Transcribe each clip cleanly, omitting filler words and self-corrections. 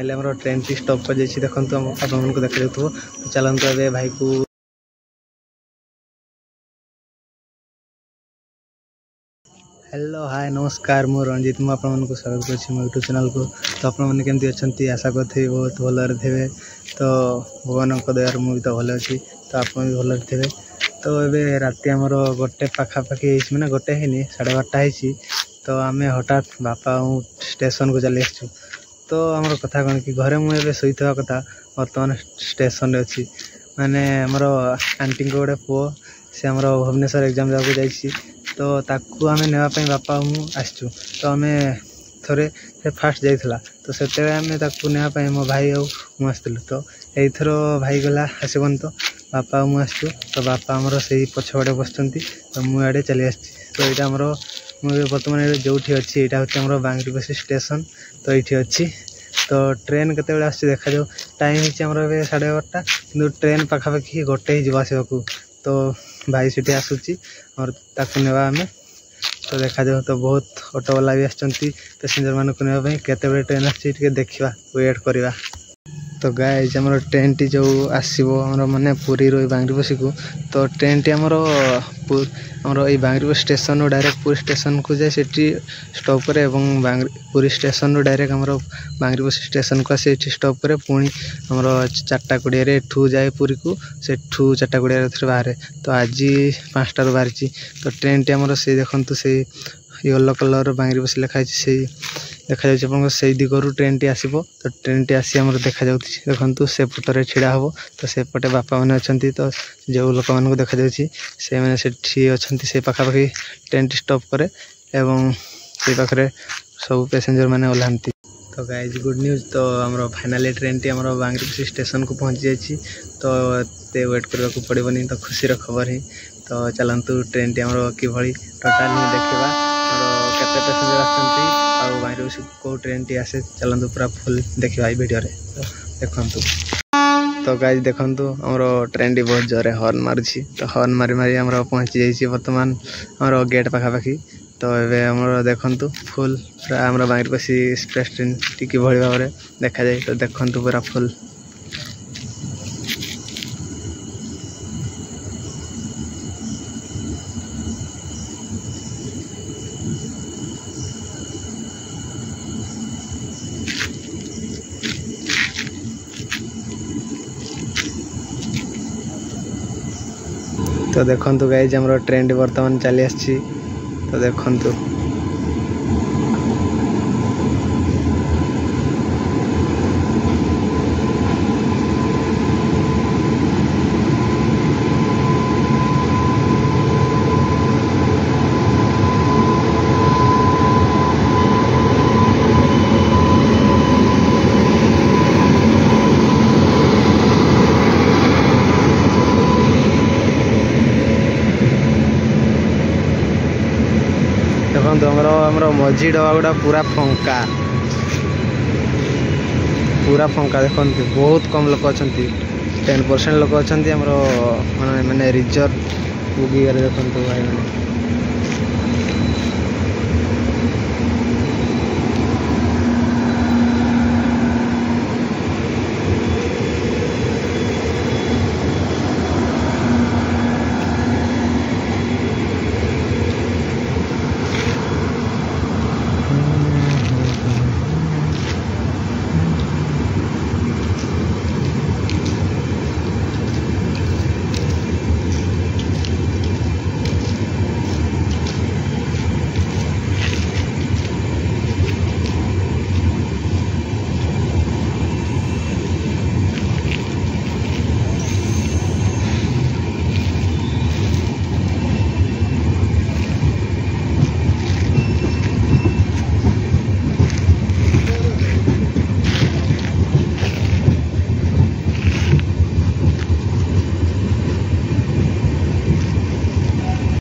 Finally आम train T stop कर देखो आपको देखा जाऊ चलते ए भाई को हेलो हाय नमस्कार मु रंजित मुझे स्वागत कर यूट्यूब चैनल को। तो आपने केमती अच्छा आशा करते बहुत भलरे थे। तो भगवान दयार मुझे तो भल अच्छी तो आप भी भलरे थे। तो ये राति आमर गोटे पाखापाखि मैंने गोटे है 12:30 तो आम हठात बापा स्टेशन को चली आसचु। तो आमर कथा कौन कि घरे मुझे शोता कथा बर्तमान स्टेशन अच्छी माने आमर आंटी गोटे पुओ से आमर भुवनेश्वर एग्जाम जाक जा तो ताकू आम नापी बापा आसचु। तो आम थे से फास्ट जाइला तो से आम नापी मो भाई आसलु। तो यथर भाई गला आसबन तो बापा आसचु। तो बापा आमर से पछपटे बस तो मुझे चली आसी। तो यहाँ आमर मुझे बर्तमान जो अच्छी यहाँ हूँ आम बांगरीपोशी स्टेशन। तो ये अच्छी तो ट्रेन केते आस देखा जाऊ टाइम होमर 12:30 कि ट्रेन पाखापाखि गोटे ही आसवा। तो भाई सीटी आसूची और ताकू नेवा आम तो देखा जाऊ। तो बहुत ऑटो वाला भी आसछंती पैसेंजर मानक नेवा केते ट्रेन आसी देखा वेट करवा। तो गाइस आमर ट्रेन टी जो आसो माने पुरी रो बांगरीपोशी को तो ट्रेन टी आमर ये बांगरीपोशी स्टेशन डायरेक्ट पुरी स्टेशन को जाए सेठी स्टॉप करे और पुरी स्टेशन डायरेक्ट आमर बांगरीपोशी स्टेशन को आसे स्टॉप करे पुणी आमर 4:20 एठू जाए पुरी को सेठू 4:20 बाहर। तो आज 5टार बाहरी। तो ट्रेन टी आमर से देखु से येलो कलर बांगरीपोशी लिखाई से देखा जा से दिगरू ट्रेन टी आसो। तो ट्रेन टी आसी आमर देखा देखु से पटरे छिड़ा हम तो सेपटे बापा मैंने अच्छा। तो जो लोक मान देखा से मैंने से पाखापाखि ट्रेन टी स्टॉप करे एवं से पाखे सब पैसेंजर मैंने ओह्लांती। तो गाइज गुड न्यूज तो आमर फाइनाली ट्रेन टी आमर बांगरीपोशी स्टेशन को पहुँची जाइए। तो ये वेट करने को पड़ोनी तो खुशी खबर ही। तो चलतु ट्रेन टी आमर किभली टोटाल देखा केते पैसेंजर आसछंती बांगरीपोशी को ट्रेन टी आसे चलतु पूरा फुल देखा वीडियो रे। तो देखंतु तो गाइज देखंतु आमर ट्रेन टी बहुत जोरे हॉर्न मारुछि। तो हॉर्न मारी मारी आमर पहुँची जाइए बर्तमान आमर गेट पाखापाखि। तो ये आमर देखंतु फुल पूरा आमर बांगरीपोशी एक्सप्रेस ट्रेन टी किभली भाव में देखा जाए। तो देखंतु पूरा फुल तो देखंतु गाइज आमर ट्रेन टी बर्तमान चली आसी। तो देखंतु देखो आमर मझी डबा गुड़ा पूरा फंका देखो बहुत कम लोक अच्छा 10% लोक अच्छा माने रिजर्व बुगी देखो भाई मैंने।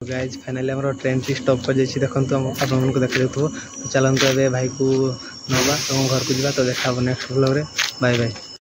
गाइज फाइनाली आमर ट्रेन टी स्टॉप कर देखो आपको देखा जाऊ। चलते ए भाई को नवा घर को जा। तो देखा नेक्स्ट ब्लॉग रे बाय बाय।